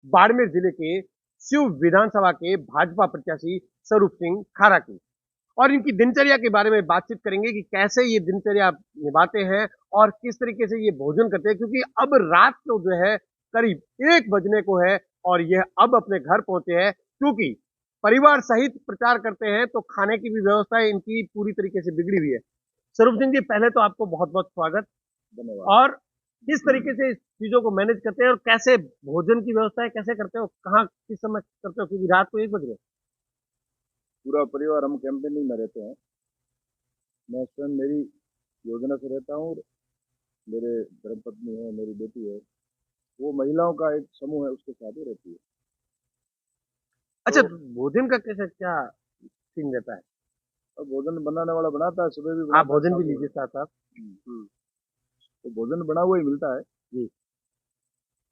बाड़मेर जिले के शिव विधानसभा के भाजपा प्रत्याशी स्वरूप सिंह खारा की और इनकी दिनचर्या के बारे में बातचीत करेंगे कि कैसे ये दिनचर्या निभाते हैं और किस तरीके से ये भोजन करते हैं, क्योंकि अब रात को जो है करीब 1 बजने को है और यह अब अपने घर पहुंचे हैं, क्योंकि परिवार सहित प्रचार करते हैं तो खाने की भी व्यवस्था इनकी पूरी तरीके से बिगड़ी हुई है। स्वरूप सिंह जी, पहले तो आपको बहुत बहुत स्वागत। धन्यवाद। और किस तरीके से इस चीजों को मैनेज करते हैं और कैसे भोजन की व्यवस्था है, कैसे करते हो, कहाँ किस समय करते हो, क्योंकि रात को 1 बज रहे। पूरा परिवार हम कैंपेनिंग में रहते हैं। मैं स्वयं मेरी योजना से रहता हूँ और मेरे धर्मपत्नी है, मेरी बेटी है, वो महिलाओं का एक समूह है, उसके साथ ही रहती है। अच्छा, तो तो भोजन का कैसे क्या सीन रहता है? अब भोजन बनाने वाला बनाता है, सुबह भी आप बनाता है, भोजन भी शाम को लीजिए साथ साथ। हम्म, हम्म। तो भोजन बना हुआ ही मिलता है। जी।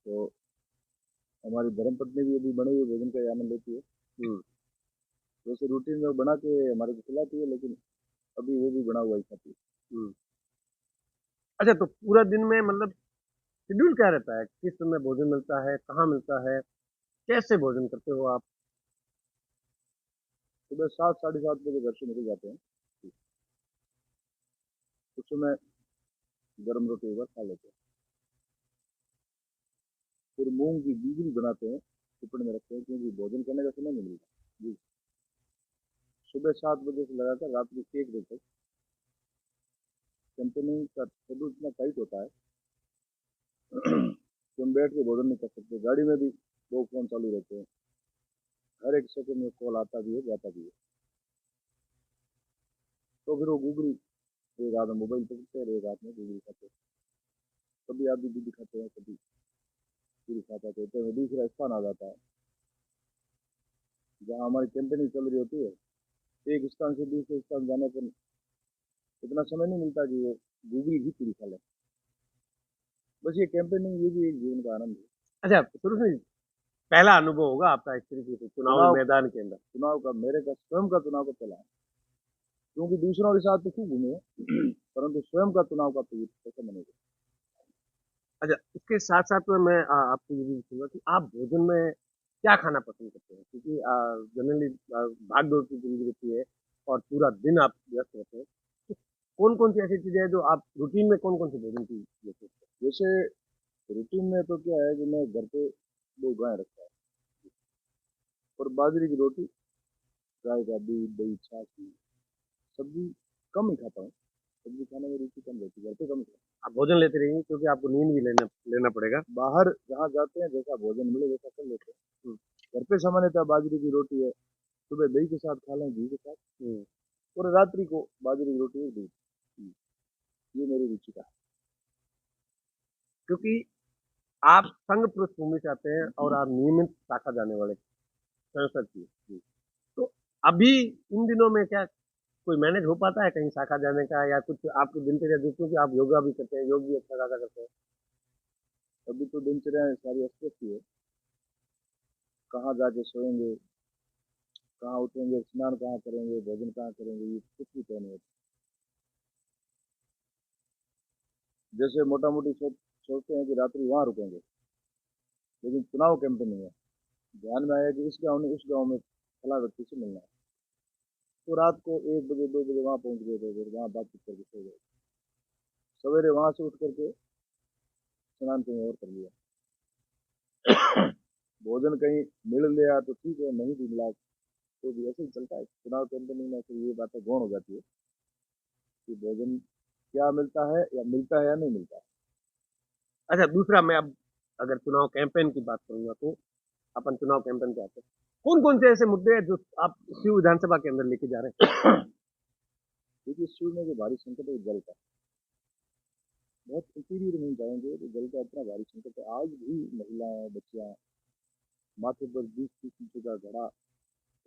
तो हमारी धर्मपत्नी भी अभी बने हुए भोजन का ही आनंद लेती है। हम्म। वैसे रूटीन में वो बना के हमारे को खिलाती है, लेकिन अभी वो भी बना हुआ ही खाती है। हम्म। अच्छा, तो पूरा दिन में मतलब शेड्यूल क्या रहता है, किस समय भोजन मिलता है, कहाँ मिलता है, कैसे भोजन करते हो आप? सुबह 7 साढ़े 7 बजे घर से निकल जाते हैं। उस समय गर्म रोटी एक बार खा लेते हैं। फिर मूंग की गीगरी बनाते हैं, टिफिन में रखते हैं, क्योंकि भोजन करने का समय नहीं मिलता जी। सुबह 7 बजे से लगाकर रात के 1 बजे तक कंपनी का शेड्यूल इतना टाइट होता है कि हम बैठ के भोजन नहीं कर सकते। गाड़ी में भी 2 फोन चालू रहते हैं, हर एक सेकंड में कॉल आता भी है, जाता भी है। तो फिर वो गुगरी, एक हाथ में मोबाइल पकड़ते हैं और एक हाथ में गुगरी खाते हैं। कभी आधी दूधी खाते हैं, कभी पूरी खा पाते हैं। तो दूसरा स्थान आ जाता है जहाँ हमारी कंपनी चल रही होती है। एक स्थान से दूसरे स्थान जाने पर इतना समय नहीं मिलता कि वो गुगली ही पूरी खा ले। बस ये कैंपेनिंग, ये भी एक जीवन का आनंद है। अच्छा, शुरू से पहला अनुभव होगा आपका इस तरीके से चुनावी चुनाव मैदान के अंदर। चुनाव का मेरे का स्वयं का चुनाव का चला है, क्योंकि दूसरों के साथ तो खूब घूमे हैं, परंतु स्वयं का चुनाव का तो ये कैसे मनेगा। अच्छा, इसके साथ साथ में मैं आपको ये भी पूछूंगा कि आप भोजन में क्या खाना पसंद करते हैं, क्योंकि जनरली भाग दौड़ की जिंदगी रहती है और पूरा दिन आप व्यस्त रहते हैं, तो कौन कौन सी ऐसी चीजें हैं जो आप रूटीन में कौन कौन से भोजन की लेते हैं? जैसे रूटीन में तो क्या है कि मैं घर पे 2 गाय रखता है और बाजरे की रोटी, गाय का दूध, दही, छाछ, सब्जी कम ही खाता हूँ। सब्जी खाने में रुचि कम रहती है, घर पे कम खाता आप भोजन लेते रहेंगे क्योंकि आपको नींद भी लेना लेना पड़ेगा। हूँ। बाहर जहाँ जाते हैं जैसा भोजन मिले वैसा कर लेते हैं। हम्म। घर पे सामान्यतः बाजरे की रोटी है, सुबह दही के साथ खा लें, घी के साथ, हम्म। और रात्रि को बाजरे की रोटी और दूध। ये मेरी रुचि का क्योंकि आप संघ पृष्ठभूमि से आते हैं और आप नियमित शाखा जाने वाले संसद की, है। तो अभी इन दिनों में क्या कोई मैनेज हो पाता है कहीं शाखा जाने का, या कुछ आपकी दिनचर्या दूसरों की, आप योगा भी करते हैं, योग भी अच्छा खासा करते हैं? अभी तो दिनचर्या सारी अस्त की है। कहाँ जाके सोएंगे, कहाँ उठेंगे, स्नान कहाँ करेंगे, भोजन कहाँ करेंगे, ये कुछ भी तय नहीं होता। जैसे मोटा मोटी सोचते हैं कि रात्रि वहाँ रुकेंगे, लेकिन चुनाव कैंपेन है, ध्यान में आया कि इस गांव ने उस गांव में फला व्यक्ति से मिलना है, तो रात को 1 बजे 2 बजे वहाँ पहुँच गए, तो फिर वहाँ बातचीत करके सो गए। सवेरे वहाँ से उठ करके स्नान कहीं और कर लिया। भोजन कहीं मिल लिया तो ठीक है, नहीं भी मिला तो भी ऐसे ही चलता है। चुनाव कैंपेनिंग में फिर ये बातें गौण हो जाती है कि भोजन क्या मिलता है, या मिलता है या नहीं मिलता है। अच्छा, दूसरा मैं अब अगर चुनाव कैंपेन की बात करूंगा तो अपन चुनाव कैंपेन पे आते हैं, कौन कौन से ऐसे मुद्दे हैं जो आप शिव विधानसभा के अंदर लेके जा रहे हैं? क्योंकि शुरू में जो भारी संकट है वो जल का, बहुत इंटीरियर में जाएंगे तो जल का इतना भारी संकट है। आज भी महिलाएं, बच्चियां माथे पर 20-30 इंच का घड़ा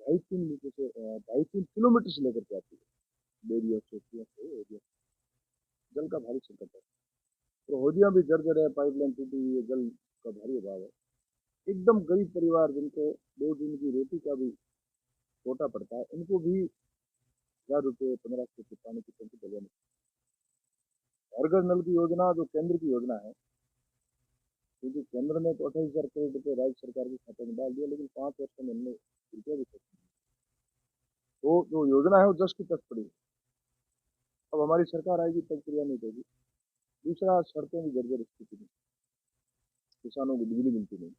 2.5-3 मीटर से 2.5-3 किलोमीटर से लेकर के आती है, बेरिया चौकियों से हौदिया। जल का भारी संकट है, तो हौदियां भी जर्जर है, पाइपलाइन टूटी हुई है, जल का भारी अभाव है। एकदम गरीब परिवार जिनको 2 दिन की रोटी का भी कोटा पड़ता है, उनको भी 1000 रुपये 1500 रुपये पानी की टंकी डलवानी। हर घर नल की योजना जो केंद्र की योजना है, क्योंकि केंद्र ने तो 28,000 करोड़ रुपए राज्य सरकार के खाते में डाल दिया, लेकिन 5 वर्षों में हमने रुपया भी खर्च नहीं। तो जो योजना है वो 10 की 10 पड़ी। अब हमारी सरकार आएगी तब क्रियान्वित होगी। दूसरा, सड़कें भी जर्जर स्थिति में, किसानों को बिजली मिलती नहीं,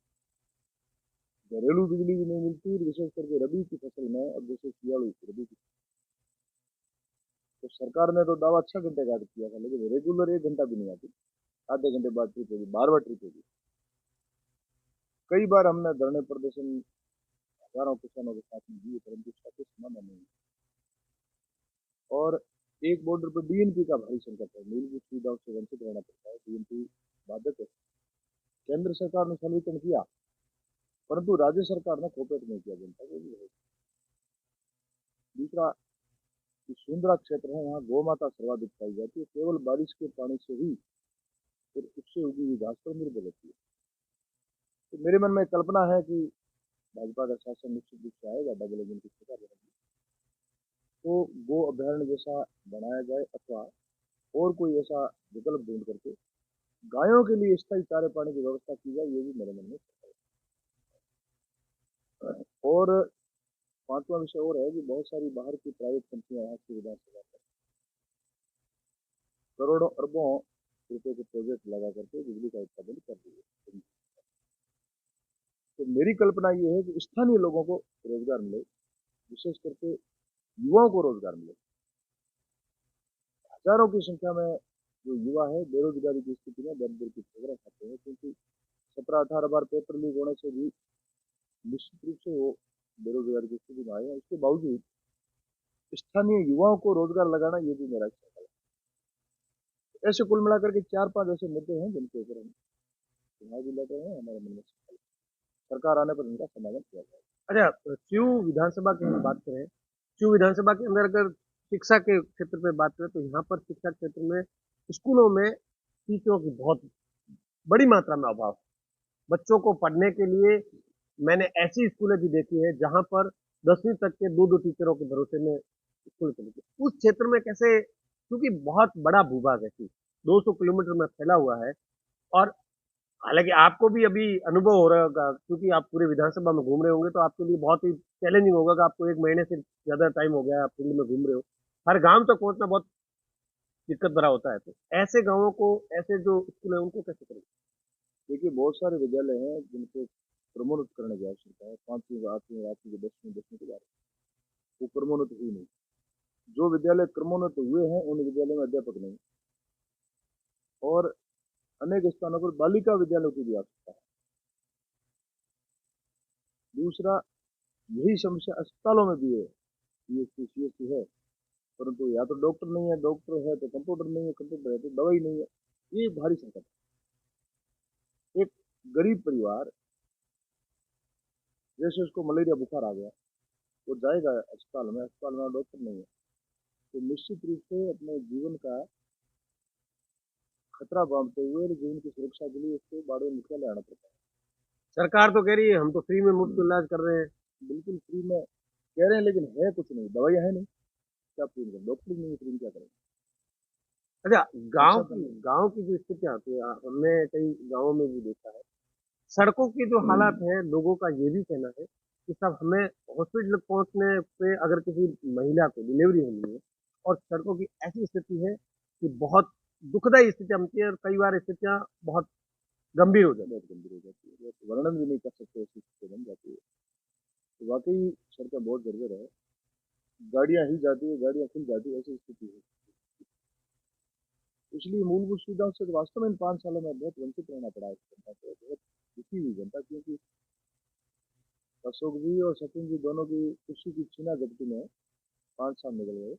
घरेलू बिजली भी नहीं मिलती, विशेष करके रबी की फसल में। अब जैसे सियाड़ू रबी की, तो सरकार ने तो दावा 6 घंटे का किया था, लेकिन रेगुलर 1 घंटा भी नहीं आती, आधे घंटे बाद ट्रिप होगी, बार बार ट्रिप होगी। कई बार हमने धरने प्रदर्शन हजारों किसानों के साथ में दिए, परंतु इसका कोई समाधान नहीं। और एक बॉर्डर पर डीएनपी का भारी संकट है, मूलभूत सुविधाओं से वंचित रहना पड़ता है। डीएनपी बाधक है। केंद्र सरकार ने सरलीकरण किया, परंतु राज्य सरकार ने कोऑपरेट नहीं किया जनता को भी है। दूसरा, जो सुंदरा क्षेत्र है, यहाँ गौ माता सर्वाधिक पाई जाती है, केवल बारिश के पानी से ही और उससे उगी हुई घास पर निर्भर होती है। तो मेरे मन में कल्पना है कि भाजपा का शासन निश्चित रूप से आएगा, डबल इंजन की सरकार बनेगी, तो गो अभ्यारण्य जैसा बनाया जाए, अथवा और कोई ऐसा विकल्प ढूंढ करके गायों के लिए स्थायी चारे पानी की व्यवस्था की जाए, ये भी मेरे मन में है। और पांचवा विषय और है कि बहुत सारी बाहर की प्राइवेट कंपनियां यहाँ की विधानसभा पर करोड़ों अरबों रुपए के प्रोजेक्ट लगा करके बिजली का उत्पादन कर रही है। तो मेरी कल्पना ये है कि स्थानीय लोगों को रोजगार मिले, विशेष करके युवाओं को रोजगार मिले। हजारों की संख्या में जो युवा है बेरोजगारी की स्थिति में दर दर की खबरें खाते हैं, क्योंकि 17-18 बार पेपर लीक होने से भी निश्चित रूप से वो बेरोजगारी की स्थिति में आए हैं। इसके बावजूद स्थानीय युवाओं को रोजगार लगाना, ये भी मेरा संकल्प है। ऐसे कुल मिलाकर के 4-5 ऐसे मुद्दे हैं जिनके ऊपर हम चुनाव भी लड़ रहे हैं। हमारे मन में सरकार आने पर इनका समाधान किया जाए। अच्छा, च्यू विधानसभा की हम बात करें, च्यू विधानसभा के अंदर अगर शिक्षा के क्षेत्र पे बात करें, तो यहाँ पर शिक्षा क्षेत्र में स्कूलों में टीचरों की बहुत बड़ी मात्रा में अभाव है। बच्चों को पढ़ने के लिए मैंने ऐसी स्कूलें भी देखी है जहां पर 10वीं तक के दो दो टीचरों के भरोसे में स्कूल चली थी। उस क्षेत्र में कैसे, क्योंकि बहुत बड़ा भूभाग है, 200 किलोमीटर में फैला हुआ है, और हालांकि आपको भी अभी अनुभव हो रहा होगा, क्योंकि आप पूरे विधानसभा में घूम रहे होंगे, तो आपके लिए बहुत ही चैलेंजिंग होगा कि आपको 1 महीने से ज्यादा टाइम हो गया, आप फील्ड में घूम रहे हो, हर गांव तक पहुंचना बहुत दिक्कत भरा होता है। तो ऐसे गांवों को, ऐसे जो स्कूल है, उनको कैसे करेंगे? देखिए, बहुत सारे विद्यालय हैं जिनको क्रमोन्नत करने की आवश्यकता है। 5वीं, 8वीं, 8वीं, 10वीं, 10वीं के बाद वो क्रमोन्नत हुई नहीं। जो विद्यालय क्रमोन्नत हुए हैं उन विद्यालयों में अध्यापक नहीं, और अनेक स्थानों पर बालिका विद्यालयों की भी आवश्यकता है। दूसरा, यही समस्या अस्पतालों में भी है। पीएचसी, सीएचसी है, परंतु या तो डॉक्टर नहीं है, डॉक्टर है तो कंप्यूटर नहीं है, कंप्यूटर है तो दवाई नहीं है। ये भारी संकट है। एक गरीब परिवार, जैसे उसको मलेरिया बुखार आ गया, वो जाएगा अस्पताल में, अस्पताल में डॉक्टर नहीं है, तो निश्चित रूप से अपने जीवन का खतरा बांधते हुए जीवन की सुरक्षा के लिए उसको बाड़े में निकल आना पड़ता है। सरकार तो कह रही है हम तो फ्री में मुफ्त इलाज कर रहे हैं। बिल्कुल फ्री में कह रहे हैं, लेकिन है कुछ नहीं, दवाइयाँ है नहीं, क्या फ्री में, डॉक्टर नहीं है, फ्री में क्या करेंगे। अच्छा, गांव संसाधन की नहीं। गांव की जो स्थितियां होती है, हमने कई गांवों में भी देखा है, सड़कों की जो हालात है, लोगों का ये भी कहना है कि सब हमें हॉस्पिटल पहुंचने पे अगर किसी महिला को डिलीवरी होनी है, और सड़कों की ऐसी स्थिति है कि बहुत दुखदायी स्थितियां बनती है, और कई बार स्थितियां बहुत गंभीर हो जाती बहुत गंभीर हो जाती है, बहुत वर्णन भी नहीं कर सकते, ऐसी स्थिति बन जाती है। तो वाकई सड़कें बहुत जर्जर है, गाड़ियां हिल जाती है, गाड़ियां खुल जाती है, ऐसी स्थिति है। इसलिए मूलभूत सुविधाओं से तो वास्तव में इन 5 सालों में बहुत वंचित रहना पड़ा है जनता को, बहुत दुखी हुई जनता, क्योंकि अशोक जी और सचिन जी दोनों की कुर्सी की छीना झपटी में 5 साल निकल गए।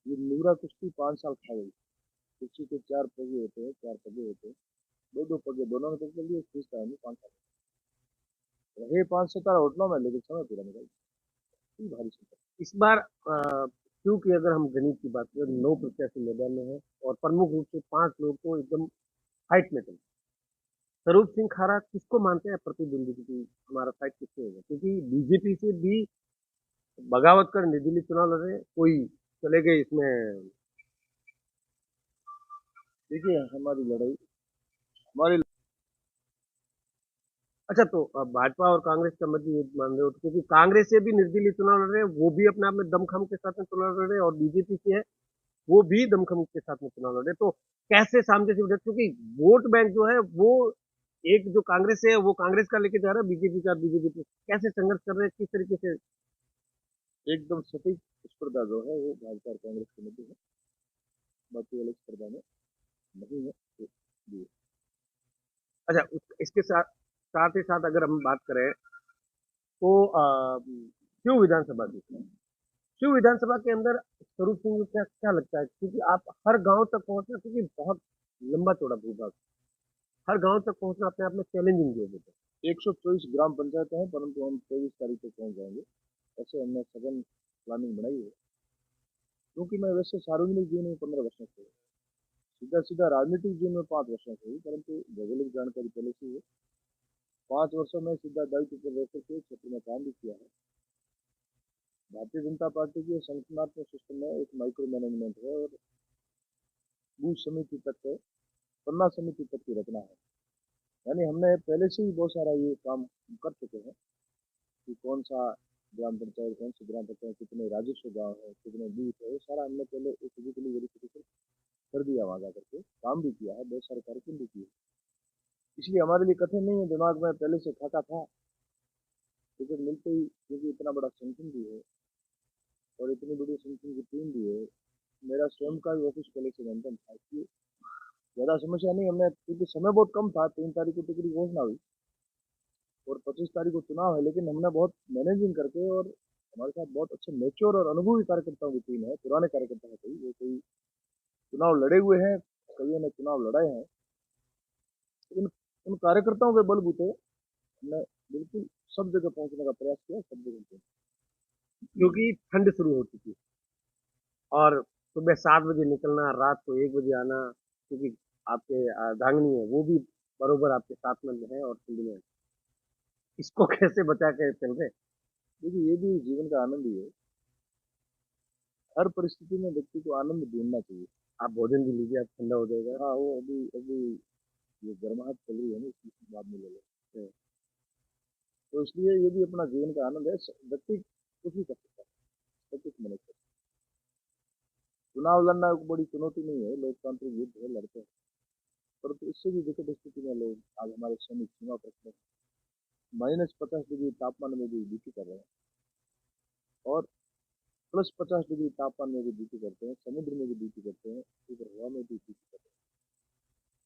ये नुरा कुश्ती 5 साल खा गई। कुर्सी के 4 पगे होते हैं, 4 पगे होते हैं, दो दो पगे दोनों ने पकड़ लिए, खींचता है 5 साल रहे 5 सितारा होटलों में, लेकिन समय पूरा निकल गया। भारी संकट। इस बार क्योंकि अगर हम गणित की बात करें, 9 प्रत्याशी मैदान में है, और प्रमुख रूप से 5 लोग तो एकदम फाइट में थे। स्वरूप सिंह खारा किसको मानते हैं प्रतिद्वंदी की, हमारा फाइट किससे होगा? क्योंकि बीजेपी से भी बगावत कर निर्दलीय चुनाव लड़ रहे हैं, कोई चले गए इसमें। देखिए, हमारी लड़ाई, हमारी अच्छा तो भाजपा और कांग्रेस का मध्य युद्ध मान रहे हो तो क्योंकि कांग्रेस से भी निर्दलीय चुनाव लड़ रहे हैं, वो भी अपने आप में दमखम के साथ में चुनाव लड़ रहे हैं और बीजेपी से है, वो भी दमखम के साथ में चुनाव लड़ रहे हैं। तो कैसे सामने से उठे क्योंकि वोट बैंक जो है वो एक जो कांग्रेस है वो कांग्रेस का लेके जा रहा है, बीजेपी का बीजेपी पे कैसे संघर्ष कर रहे हैं, किस तरीके से? एकदम सटीक स्पर्धा जो है वो भाजपा और कांग्रेस के मध्य है, बाकी वाली स्पर्धा में नहीं है। तो जी। अच्छा इसके साथ साथ ही साथ अगर हम बात करें तो क्यों विधानसभा की शिव विधानसभा के अंदर स्वरूप सिंह को क्या क्या लगता है क्योंकि आप हर गांव तक पहुंचना क्योंकि बहुत लंबा चौड़ा भूभाग, हर गांव तक पहुंचना अपने आप में चैलेंजिंग जो होता 124 ग्राम पंचायतें हैं, परंतु हम 23 तारीख को पहुंच जाएंगे, ऐसे हमने सघन प्लानिंग बनाई है। क्योंकि मैं वैसे सार्वजनिक जीवन में 15 वर्षों से हूँ, सीधा सीधा राजनीतिक जीवन में 5 वर्षों से हूँ, परंतु भौगोलिक जानकारी पहले से ही है। 5 वर्षों में सीधा दायित्व पर रहकर के क्षेत्र में काम भी किया है। भारतीय जनता पार्टी के संगठनात्मक सिस्टम में एक माइक्रो मैनेजमेंट है और बूथ समिति तक है, पन्ना समिति तक की रचना है। यानी हमने पहले से ही बहुत सारा ये काम कर चुके हैं कि कौन सा ग्राम पंचायत, कौन सी ग्राम पंचायत, कितने राजस्व गांव है, कितने बूथ है, वो सारा हमने पहले एक फिजिकली वेरिफिकेशन कर दिया वहां जाकर के, काम भी किया है, बहुत सारे कार्यक्रम भी किए। इसलिए हमारे लिए कठिन नहीं है, दिमाग में पहले से खाता था। टिकट मिलते ही, क्योंकि इतना बड़ा संगठन भी है और इतनी बड़ी संगठन की टीम भी है, मेरा स्वयं का भी ऑफिस पहले से मेंटेन था, इसलिए ज्यादा समस्या नहीं। हमने, क्योंकि समय बहुत कम था, 3 तारीख को टिकट की घोषणा हुई और 25 तारीख को चुनाव है, लेकिन हमने बहुत मैनेजिंग करके, और हमारे साथ बहुत अच्छे मेच्योर और अनुभवी कार्यकर्ताओं की टीम है, पुराने कार्यकर्ता है, कई वो कोई चुनाव लड़े हुए हैं, कईयों ने चुनाव लड़ाए हैं। उन उन कार्यकर्ताओं के बलबूते हमने बिल्कुल सब जगह पहुंचने का प्रयास किया, सब जगह पहुंचे। है क्योंकि ठंड शुरू हो चुकी है और सुबह 7 बजे निकलना, रात को 1 बजे आना क्योंकि आपके अर्धांगिनी है वो भी बरोबर आपके साथ में है और फील्ड में है। इसको कैसे बचा के चल रहे? देखिए, ये भी जीवन का आनंद ही है। हर परिस्थिति में व्यक्ति को आनंद ढूंढना चाहिए। आप भोजन भी लीजिए, आप ठंडा हो जाएगा। हाँ, वो अभी अभी ये गर्माहट चल रही है ना, इसकी बाद में ले लो। तो इसलिए ये भी अपना जीवन का आनंद है। व्यक्ति कुछ भी कर सकता है, सब कुछ मैनेज कर सकता है। चुनाव लड़ना एक बड़ी चुनौती नहीं है, लोकतांत्रिक युद्ध है, लड़ते हैं। परंतु इससे भी विकट स्थिति में लोग आज हमारे सैनिक सीमा पर खड़े हैं। -50 डिग्री तापमान में भी ड्यूटी कर रहे हैं और +50 डिग्री तापमान में भी ड्यूटी करते हैं, समुद्र में भी ड्यूटी करते हैं, ऊपर हवा में भी ड्यूटी करते हैं।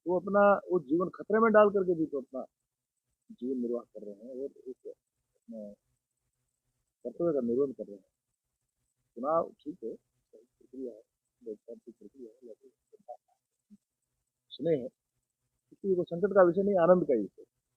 वो अपना वो जीवन खतरे में डाल करके भी तो अपना जीवन निर्वाह कर रहे हैं और एक अपना कर्तव्य का निर्वहन कर रहे हैं। चुनाव ठीक है, सही प्रक्रिया है, लोकतांत्रिक प्रक्रिया है, लेकिन स्नेह है, किसी को संकट का विषय नहीं, आनंद का ही विषय।